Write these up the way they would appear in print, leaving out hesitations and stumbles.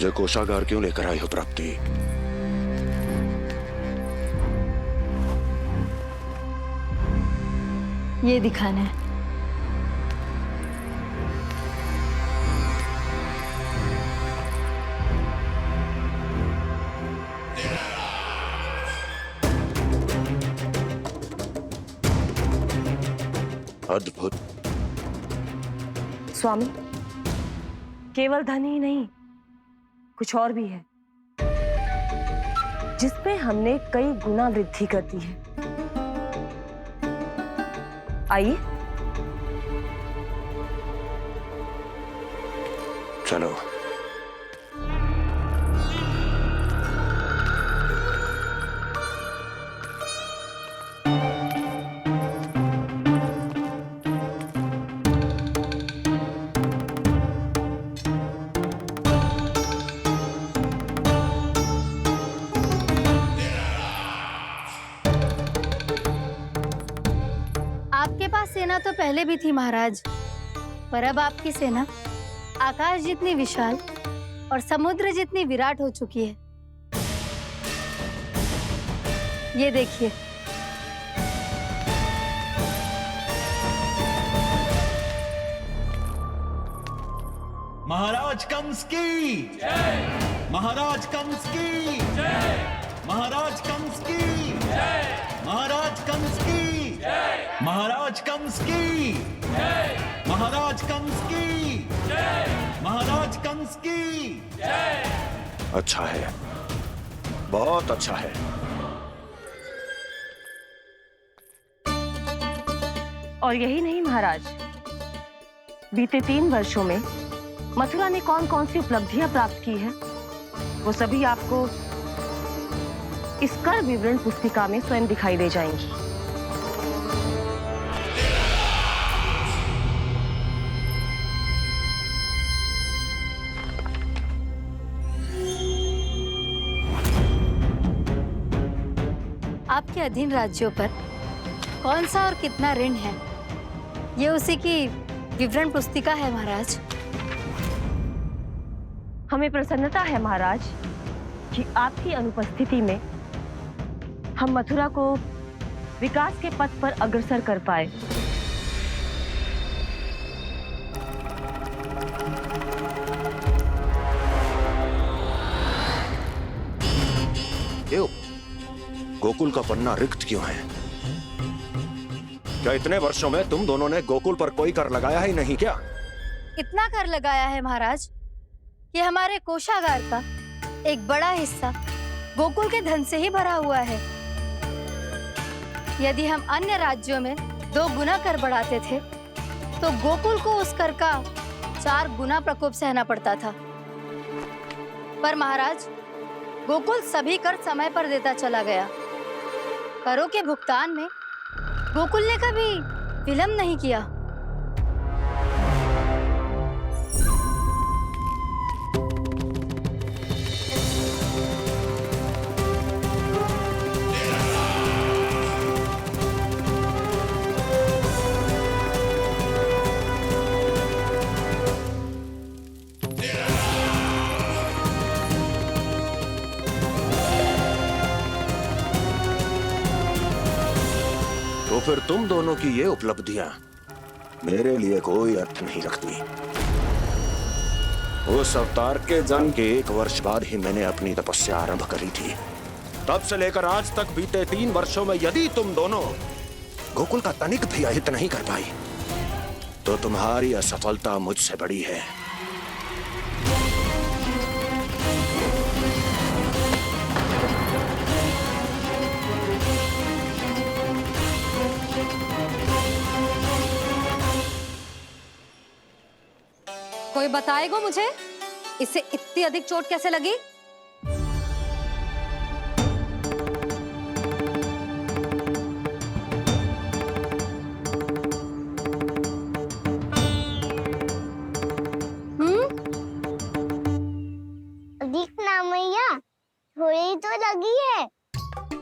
जो कोषागार क्यों लेकर आई हो प्राप्ति? ये दिखाना है। अद्भुत। स्वामी, केवल धन ही नहीं, कुछ और भी है जिसमें हमने कई गुना वृद्धि कर दी है। आइए। चलो। आपके पास सेना तो पहले भी थी महाराज, पर अब आपकी सेना आकाश जितनी विशाल और समुद्र जितनी विराट हो चुकी है। ये देखिए। महाराज कंस की जय। महाराज कंस की जय। महाराज कंस की जय। महाराज कंस की जय। महाराज कंस की जय। महाराज कंस की जय। महाराज कंस की जय। अच्छा है, बहुत अच्छा है। और यही नहीं महाराज, बीते 3 वर्षों में मथुरा ने कौन कौन सी उपलब्धियां प्राप्त की है, वो सभी आपको इस कर विवरण पुस्तिका में स्वयं दिखाई दे जाएंगी। आपके अधीन राज्यों पर कौन सा और कितना ऋण है, ये उसी की विवरण पुस्तिका है महाराज। हमें प्रसन्नता है महाराज कि आपकी अनुपस्थिति में हम मथुरा को विकास के पथ पर अग्रसर कर पाए। क्यों? गोकुल का पन्ना रिक्त क्यों है? क्या इतने वर्षों में तुम दोनों ने गोकुल पर कोई कर लगाया ही नहीं क्या? इतना कर लगाया है महाराज कि हमारे कोषागार का एक बड़ा हिस्सा गोकुल के धन से ही भरा हुआ है। यदि हम अन्य राज्यों में 2 गुना कर बढ़ाते थे, तो गोकुल को उस कर का 4 गुना प्रकोप सहना पड़ता था। पर महाराज, गोकुल सभी कर समय पर देता चला गया। करों के भुगतान में गोकुल ने कभी विलंब नहीं किया। तो फिर तुम दोनों की ये उपलब्धियां मेरे लिए कोई अर्थ नहीं रखती। उस अवतार के जन्म के 1 वर्ष बाद ही मैंने अपनी तपस्या आरंभ करी थी। तब से लेकर आज तक बीते 3 वर्षों में यदि तुम दोनों गोकुल का तनिक भी अहित नहीं कर पाई, तो तुम्हारी असफलता मुझसे बड़ी है। कोई बताएगा मुझे, इसे इतनी अधिक चोट कैसे लगी? दिखना मैया, थोड़ी तो लगी है।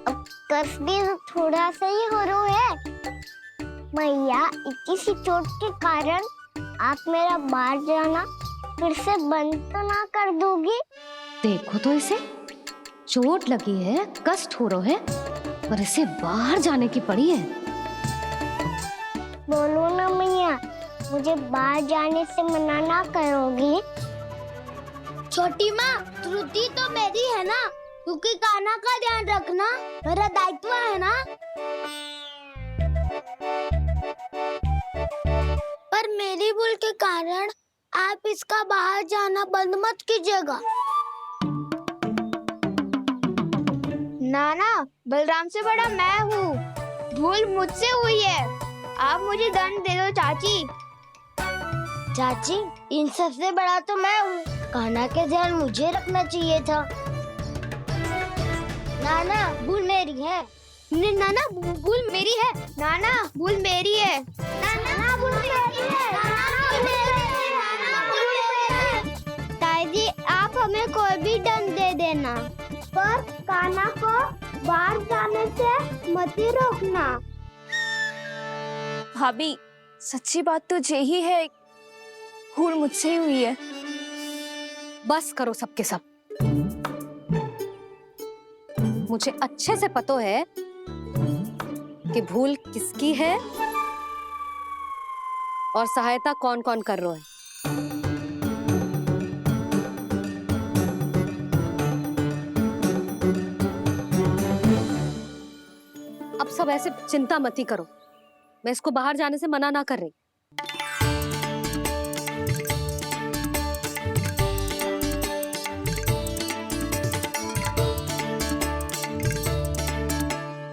अब कस भी थोड़ा सा ही हो रहा है। मैया, इतनी सी चोट के कारण आप मेरा बाहर जाना फिर से बंद तो ना कर दोगी? देखो तो इसे, चोट लगी है, कष्ट हो रहा है, पर इसे बाहर जाने की पड़ी है। बोलो ना मैया, मुझे बाहर जाने से मना ना करोगी? छोटी माँ, त्रुटि तो मेरी है ना, क्योंकि कान्हा का ध्यान रखना मेरा दायित्व है ना। पर मेरी भूल के कारण आप इसका बाहर जाना बंद मत कीजिएगा। नाना, बलराम से बड़ा मैं हूँ, भूल मुझसे हुई है, आप मुझे दंड दे दो चाची। चाची, इन सबसे बड़ा तो मैं हूँ, कान्हा के ध्यान मुझे रखना चाहिए था। नाना, भूल मेरी है। नाना, भूल मेरी है। नाना, भूल मेरी है। नाना, भूल मेरी है। नाना, भूल मेरी है। नाना, भूल मेरी है। ताई जी, आप हमें कोई भी दंड दे देना, पर कान्हा को बाहर जाने से मत ही रोकना। भाभी, सच्ची बात तो यही है, भूल मुझसे ही हुई है। बस करो सबके सब। मुझे अच्छे से पता है कि भूल किसकी है और सहायता कौन कौन कर रहा है। अब सब ऐसे चिंता मत ही करो, मैं इसको बाहर जाने से मना ना कर रही।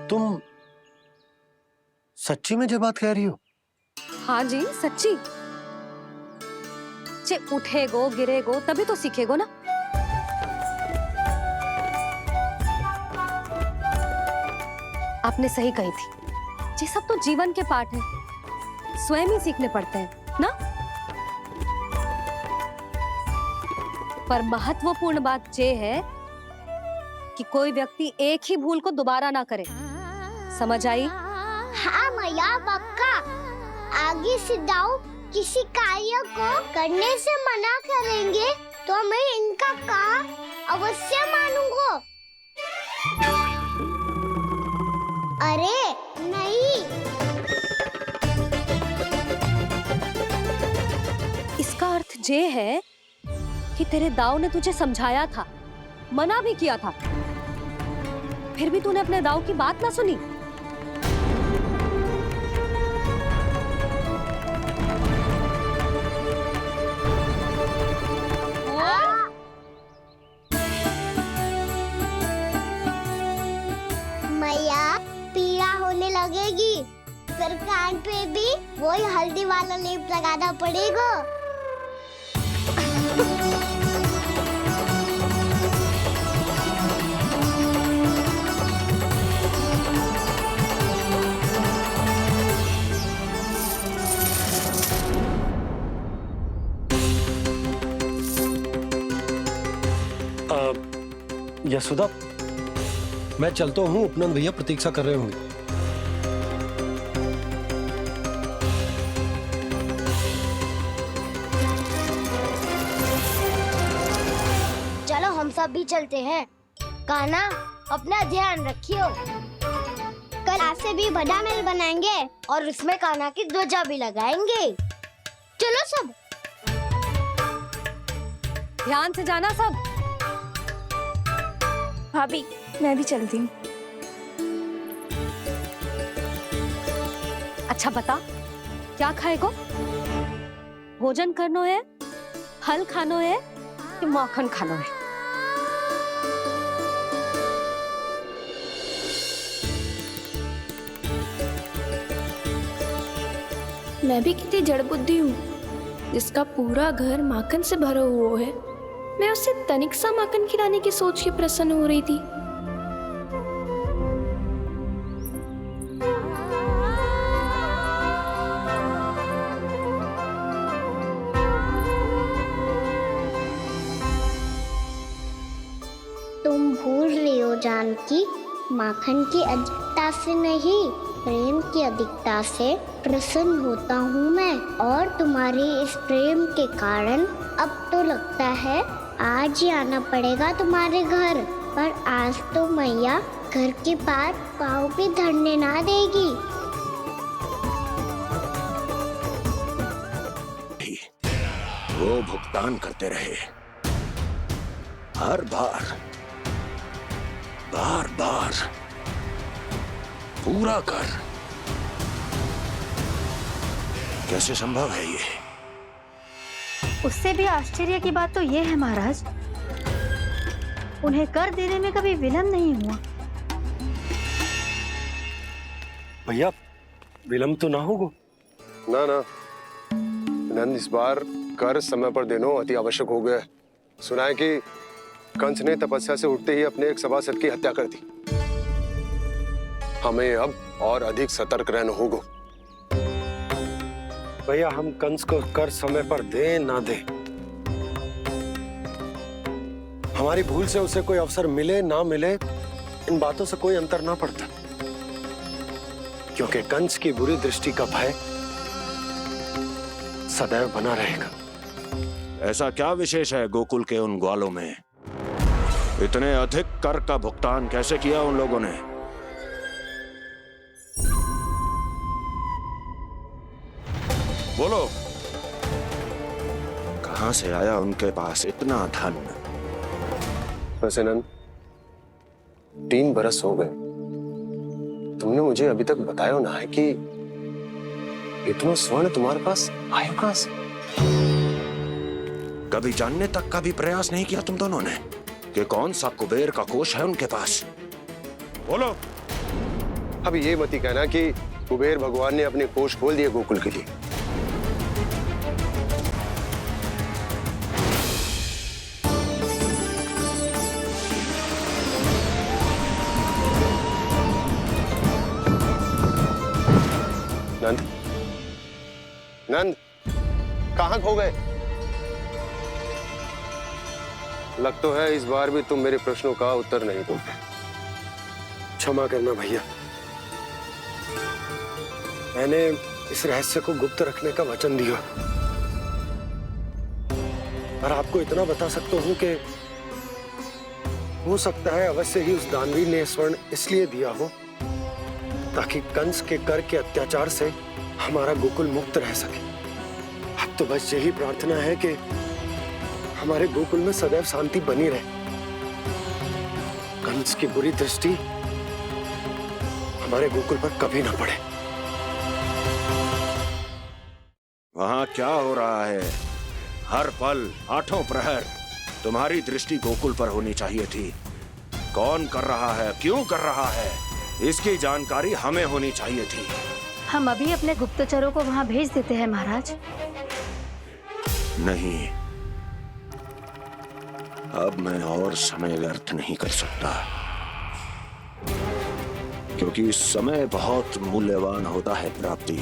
तुम सच्ची में ये बात कह रही हो? हाँ जी, सच्ची। चे उठेगो गिरेगो तभी तो सीखेगो ना। आपने सही कही थी, ये सब तो जीवन के पाठ हैं, स्वयं ही सीखने पड़ते हैं ना। पर महत्वपूर्ण बात ये है कि कोई व्यक्ति एक ही भूल को दोबारा ना करे, समझ आई? हाँ मैया, पक्का। आगे से दाऊ किसी कार्य को करने से मना करेंगे तो मैं इनका काम अवश्य मानूंगा। अरे नहीं, इसका अर्थ ये है कि तेरे दाऊ ने तुझे समझाया था, मना भी किया था, फिर भी तूने अपने दाऊ की बात ना सुनी। मैया, पीड़ा होने लगेगी, फिर कान पे भी वही हल्दी वाला लेप लगाना पड़ेगा। यशोदा, मैं चलता हूँ, उपनंद भैया प्रतीक्षा कर रहे होंगे। चलो हम सब भी चलते हैं। कान्हा, अपना ध्यान रखियो। कल आज से भी बड़ा महल बनाएंगे और उसमें कान्हा की ध्वजा भी लगाएंगे। चलो सब। ध्यान से जाना सब। भाभी, मैं भी चलती हूँ। अच्छा बता, क्या खाएगो? भोजन करनो है, फल खानो है कि माखन खानो है? मैं भी कितनी जड़ बुद्धि हूँ, जिसका पूरा घर माखन से भरा हुआ है। मैं उससे तनिक सा माखन खिलाने की सोच के प्रसन्न हो रही थी। तुम भूल रही हो जानकी, माखन की अधिकता से नहीं, प्रेम की अधिकता से प्रसन्न होता हूँ मैं, और तुम्हारे इस प्रेम के कारण अब तो लगता है आज ही आना पड़ेगा तुम्हारे घर। पर आज तो मैया घर के पार पाँव भी धरने ना देगी। वो भुगतान करते रहे, हर बार बार बार पूरा कर। कैसे संभव है ये? उससे भी आश्चर्य की बात तो ये है महाराज, उन्हें कर देने में कभी विलंब नहीं हुआ। भैया विलंब तो ना होगा? ना ना नंद, इस बार कर समय पर देना अति आवश्यक हो गया है। सुना है कि कंस ने तपस्या से उठते ही अपने एक सभासद की हत्या कर दी। हमें अब और अधिक सतर्क रहना होगा। भैया हम कंस को कर समय पर दे ना दे, हमारी भूल से उसे कोई अवसर मिले ना मिले, इन बातों से कोई अंतर ना पड़ता, क्योंकि कंस की बुरी दृष्टि का भय सदैव बना रहेगा। ऐसा क्या विशेष है गोकुल के उन ग्वालों में? इतने अधिक कर का भुगतान कैसे किया उन लोगों ने? बोलो, कहां से आया उनके पास इतना धन? वैसे नंद, 3 बरस हो गए, तुमने मुझे अभी तक बताया ना है कि इतना स्वर्ण तुम्हारे पास आया कहां से? कभी जानने तक का भी प्रयास नहीं किया तुम दोनों ने कि कौन सा कुबेर का कोष है उनके पास? बोलो। अब ये मत ही कहना कि कुबेर भगवान ने अपने कोष खोल दिए गोकुल के लिए। नंद, नंद, कहां खो गए? लग तो है इस बार भी तुम मेरे प्रश्नों का उत्तर नहीं दोगे। क्षमा करना भैया, मैंने इस रहस्य को गुप्त रखने का वचन दिया, पर आपको इतना बता सकता हूं कि हो सकता है अवश्य ही उस दानवीर ने स्वर्ण इसलिए दिया हो ताकि कंस के कर के अत्याचार से हमारा गोकुल मुक्त रह सके। अब तो बस यही प्रार्थना है कि हमारे गोकुल में सदैव शांति बनी रहे, कंस की बुरी दृष्टि हमारे गोकुल पर कभी ना पड़े। वहां क्या हो रहा है? हर पल, आठों प्रहर तुम्हारी दृष्टि गोकुल पर होनी चाहिए थी। कौन कर रहा है, क्यों कर रहा है, इसकी जानकारी हमें होनी चाहिए थी। हम अभी अपने गुप्तचरों को वहां भेज देते हैं महाराज। नहीं, अब मैं और समय व्यर्थ नहीं कर सकता, क्योंकि समय बहुत मूल्यवान होता है प्राप्ति।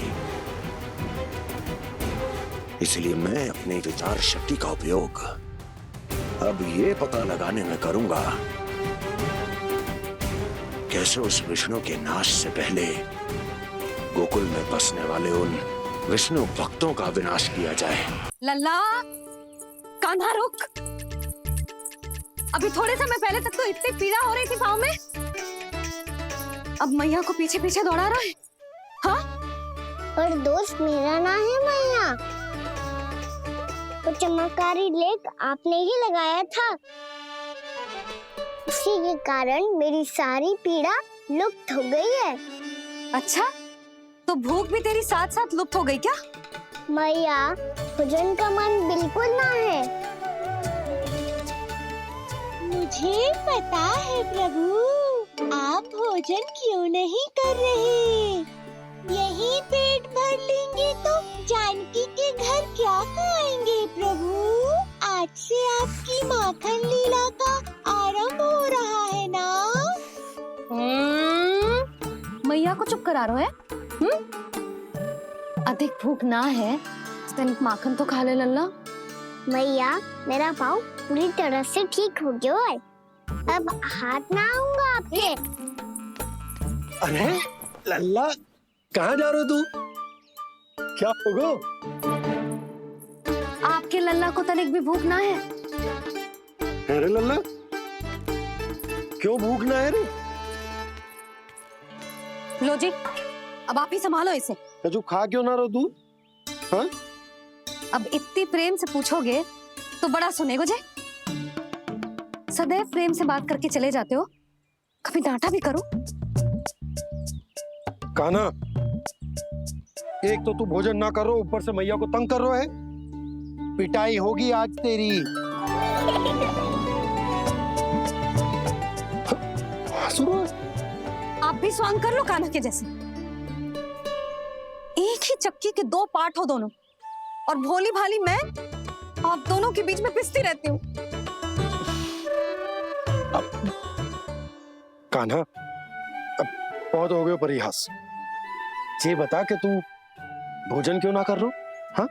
इसलिए मैं अपनी विचार शक्ति का उपयोग अब ये पता लगाने में करूंगा कैसे उस विष्णु के नाश से पहले गोकुल में बसने वाले उन विष्णु भक्तों का विनाश किया जाए। लल्ला, कान्हा रुक। अभी थोड़े समय पहले तक तो इतनी पीड़ा हो रही थी पाँव में, अब मैया को पीछे पीछे दौड़ा रहा है। हाँ? पर दोस्त मेरा ना है मैया, तो चमत्कारी लेख आपने ही लगाया था, इसी के कारण मेरी सारी पीड़ा लुप्त हो गई है। अच्छा, तो भूख भी तेरी साथ साथ लुप्त हो गई क्या? मैया, भोजन का मन बिल्कुल ना है। मुझे पता है प्रभु, आप भोजन क्यों नहीं कर रहे। यही पेट भर लेंगे तो जानकी के घर क्या खाएंगे प्रभु। आज से आपकी माखन लीला का आरंभ हो रहा है ना। मैया को चुप करा रहे हैं? अधिक भूख ना है तो तनिक माखन तो खा ले लल्ला। मैया, मेरा पाँव पूरी तरह से ठीक हो गया है, अब हाथ ना आऊंगा आपके। अरे लल्ला, कहाँ जा रहे हो तू? क्या होगा? आपके लल्ला को तनिक भी भूख ना है? अरे लल्ला, क्यों भूख ना है रे? लो जी, अब आप ही संभालो इसे। तू खा क्यों ना रहो तू? हाँ? अब इतनी प्रेम से पूछोगे तो बड़ा सुनेगो जे। सदैव प्रेम से बात करके चले जाते हो, कभी डांटा भी करो। कान्हा, एक तो तू भोजन ना करो, ऊपर से मैया को तंग कर रहा है। पिटाई होगी आज तेरी। आप भी स्वांग कर लो कान्हा के जैसे। एक ही चक्की के दो पार्ट हो दोनों, और भोली भाली मैं आप दोनों के बीच में पिसती रहती हूँ। कान्हा, अब बहुत हो गए परिहास। ये बता कि तू भोजन क्यों ना कर रो? हाँ?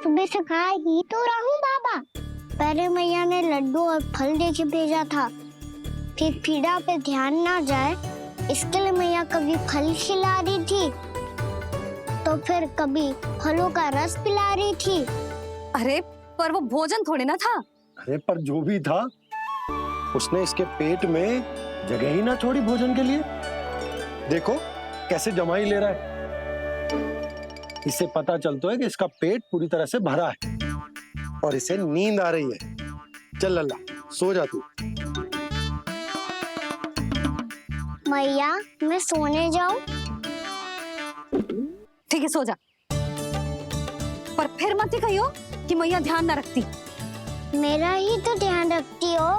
सुबह से खा ही तो रहा हूँ बाबा। पहले मैया ने लड्डू और फल दे के भेजा था, फिर पीड़ा पे ध्यान ना जाए इसके लिए मैया कभी फल खिला रही थी तो फिर कभी फलों का रस पिला रही थी। अरे पर वो भोजन थोड़े ना था। अरे पर जो भी था, उसने इसके पेट में जगह ही ना छोड़ी भोजन के लिए। देखो कैसे जमाई ले रहा है। इससे पता चलता है कि इसका पेट पूरी तरह से भरा है और इसे नींद आ रही है। चल लल्ला, सो जा तू। मैया, मैं सोने जाऊं? ठीक है, सो जा। पर फिर मत ही कहियो कि मैया ध्यान ना रखती। मेरा ही तो ध्यान रखती हो।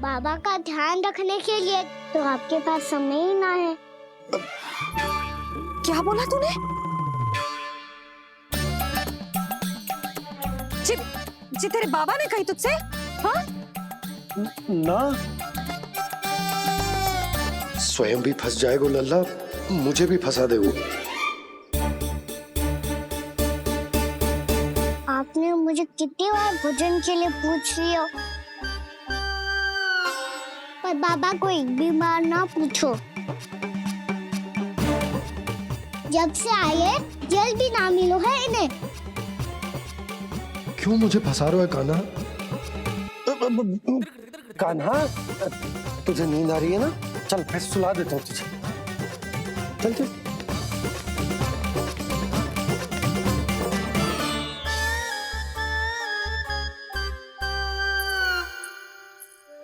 बाबा का ध्यान रखने के लिए तो आपके पास समय ही ना है। क्या बोला तूने? जी तेरे बाबा ने कही तुझसे? हाँ? ना, स्वयं भी फंस जाएगा लल्ला, मुझे भी फंसा दे वो। आपने मुझे कितनी बार भोजन के लिए पूछ लिया, पर बाबा को एक भी बार ना पूछो। जब से आए जल भी ना मिलो है इन्हें। क्यों मुझे फंसा रहा है कान्हा? कान्हा, तुझे नींद आ रही है ना? चल मैं सुला देता हूँ तुझे। चल चल।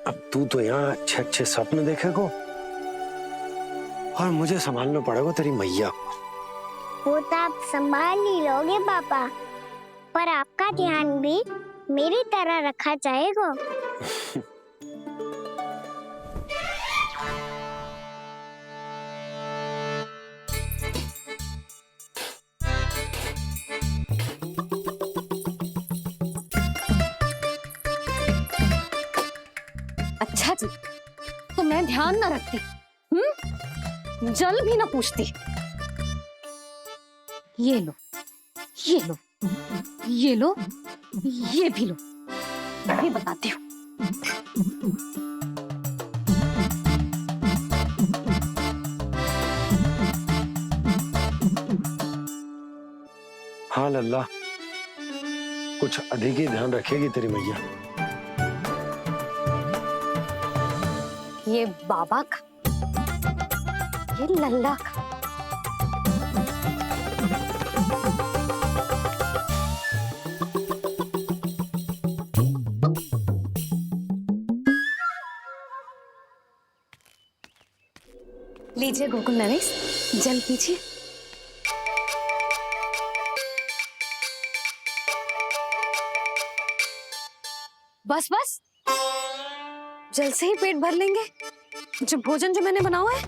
अब तू तो यहाँ अच्छे अच्छे सपने देखेगो और मुझे संभालना पड़ेगा तेरी मैया को। वो तो आप संभाल ही लोगे पापा, पर आपका ध्यान भी मेरी तरह रखा जाएगा। अच्छा जी, तो मैं ध्यान ना रखती, जल भी ना पूछती। ये लो, ये लो, ये लो, ये भी लो, मैं भी बताती हूँ। हाँ लल्ला, कुछ अधिक ही ध्यान रखेगी तेरी मैया। ये बाबा का, ये लल्ला का। लीजिए गोकुल नरेश, जल पीजिए। बस बस, जल से ही पेट भर लेंगे। जो भोजन जो मैंने बनाया है।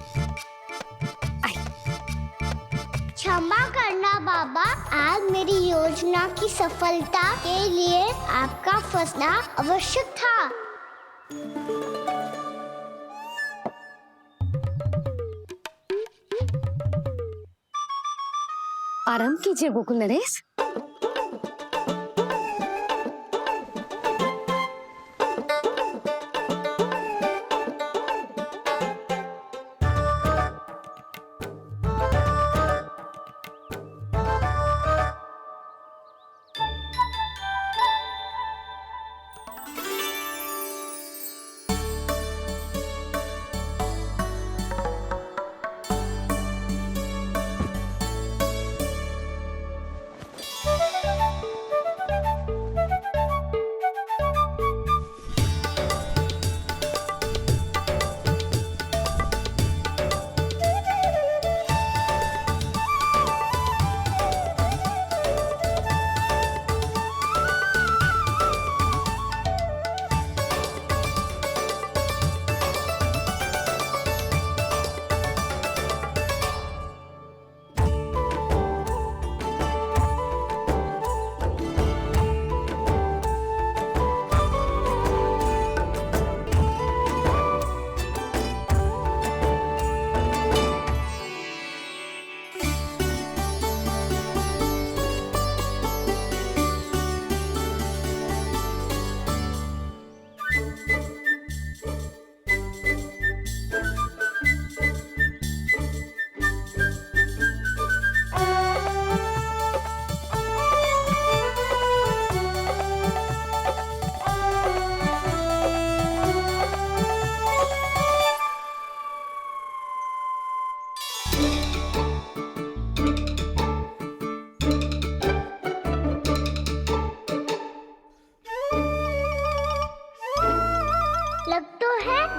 क्षमा करना बाबा, आज मेरी योजना की सफलता के लिए आपका फंसना आवश्यक था। आराम कीजिए गोकुल नरेश।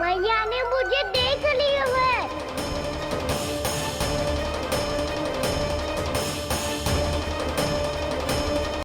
मैया ने मुझे दे